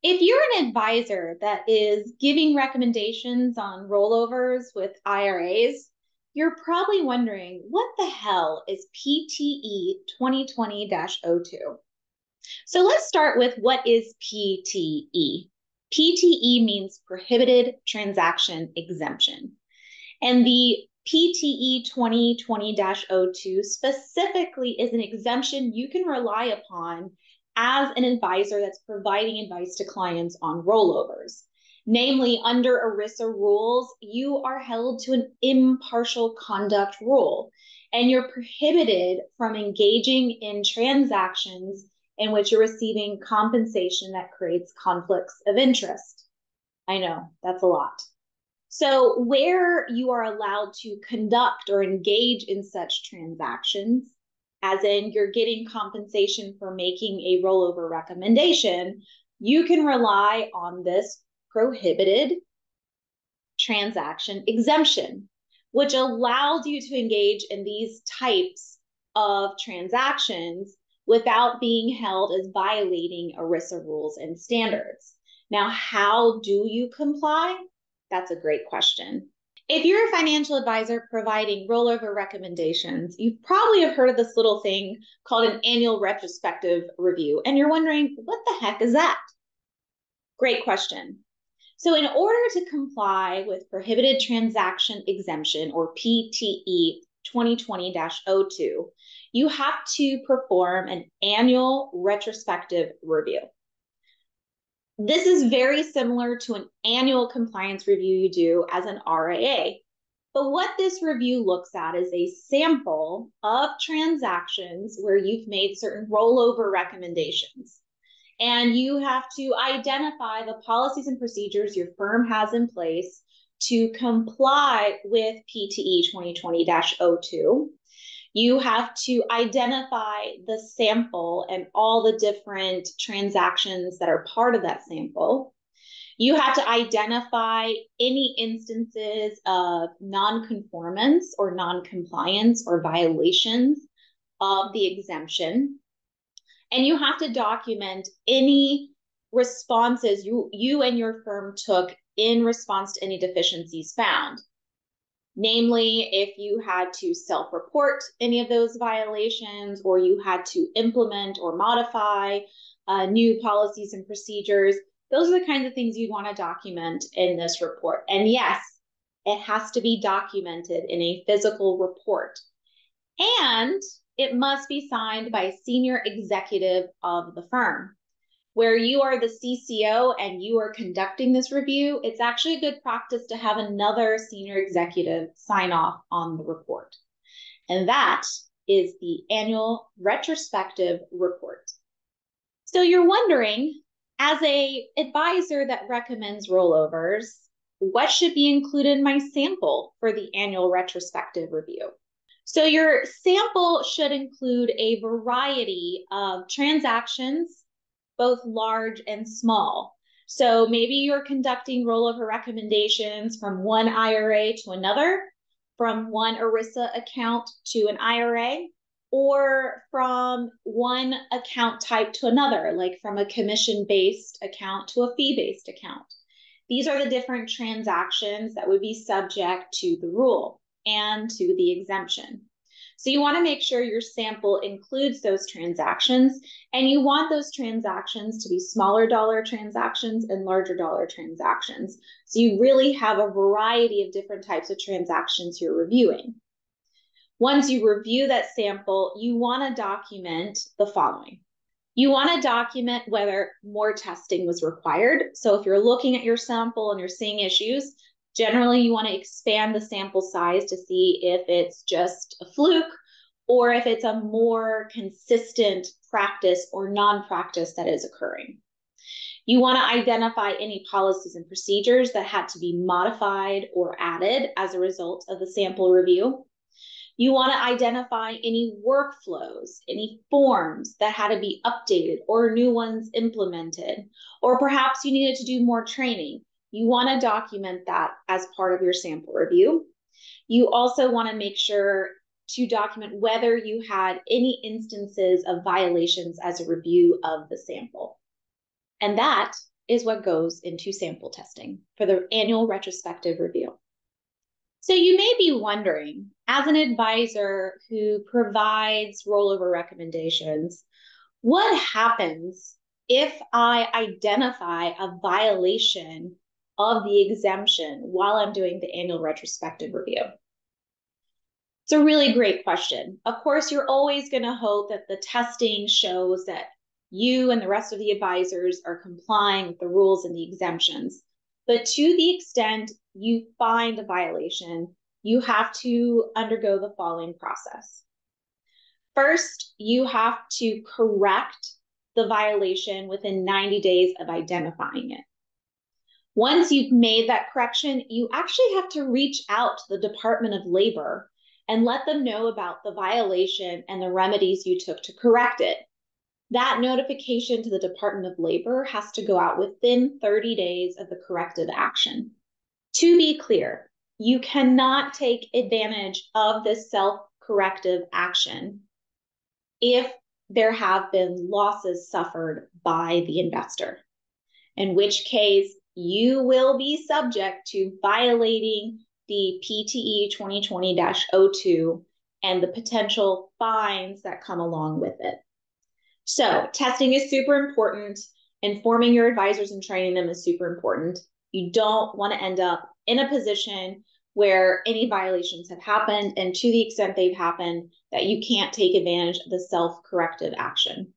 If you're an advisor that is giving recommendations on rollovers with IRAs, you're probably wondering, what the hell is PTE 2020-02? So let's start with what is PTE. PTE means prohibited transaction exemption. And the PTE 2020-02 specifically is an exemption you can rely upon as an advisor that's providing advice to clients on rollovers. Namely, under ERISA rules, you are held to an impartial conduct rule, and you're prohibited from engaging in transactions in which you're receiving compensation that creates conflicts of interest. I know, that's a lot. So where you are allowed to conduct or engage in such transactions, as in you're getting compensation for making a rollover recommendation, you can rely on this prohibited transaction exemption, which allows you to engage in these types of transactions without being held as violating ERISA rules and standards. Now, how do you comply? That's a great question. If you're a financial advisor providing rollover recommendations, you probably have heard of this little thing called an annual retrospective review, and you're wondering, what the heck is that? Great question. So in order to comply with prohibited transaction exemption, or PTE 2020-02, you have to perform an annual retrospective review. This is very similar to an annual compliance review you do as an RAA. But what this review looks at is a sample of transactions where you've made certain rollover recommendations. And you have to identify the policies and procedures your firm has in place to comply with PTE 2020-02. You have to identify the sample and all the different transactions that are part of that sample. You have to identify any instances of non-conformance or non-compliance or violations of the exemption. And you have to document any responses you and your firm took in response to any deficiencies found. Namely, if you had to self-report any of those violations, or you had to implement or modify new policies and procedures, those are the kinds of things you'd want to document in this report. And yes, it has to be documented in a physical report. And it must be signed by a senior executive of the firm. Where you are the CCO and you are conducting this review, it's actually a good practice to have another senior executive sign off on the report. And that is the annual retrospective report. So you're wondering, as an advisor that recommends rollovers, what should be included in my sample for the annual retrospective review? So your sample should include a variety of transactions, both large and small. So maybe you're conducting rollover recommendations from one IRA to another, from one ERISA account to an IRA, or from one account type to another, like from a commission-based account to a fee-based account. These are the different transactions that would be subject to the rule and to the exemption. So you want to make sure your sample includes those transactions, and you want those transactions to be smaller dollar transactions and larger dollar transactions. So you really have a variety of different types of transactions you're reviewing. Once you review that sample, you want to document the following. You want to document whether more testing was required. So if you're looking at your sample and you're seeing issues, generally, you want to expand the sample size to see if it's just a fluke or if it's a more consistent practice or non-practice that is occurring. You want to identify any policies and procedures that had to be modified or added as a result of the sample review. You want to identify any workflows, any forms that had to be updated or new ones implemented, or perhaps you needed to do more training. You want to document that as part of your sample review. You also want to make sure to document whether you had any instances of violations as a review of the sample. And that is what goes into sample testing for the annual retrospective review. So you may be wondering, as an advisor who provides rollover recommendations, what happens if I identify a violation of the exemption while I'm doing the annual retrospective review? It's a really great question. Of course, you're always going to hope that the testing shows that you and the rest of the advisors are complying with the rules and the exemptions. But to the extent you find a violation, you have to undergo the following process. First, you have to correct the violation within 90 days of identifying it. Once you've made that correction, you actually have to reach out to the Department of Labor and let them know about the violation and the remedies you took to correct it. That notification to the Department of Labor has to go out within 30 days of the corrective action. To be clear, you cannot take advantage of this self-corrective action if there have been losses suffered by the investor, in which case you will be subject to violating the PTE 2020-02 and the potential fines that come along with it. So testing is super important. Informing your advisors and training them is super important. You don't want to end up in a position where any violations have happened, and to the extent they've happened, that you can't take advantage of the self-corrective action.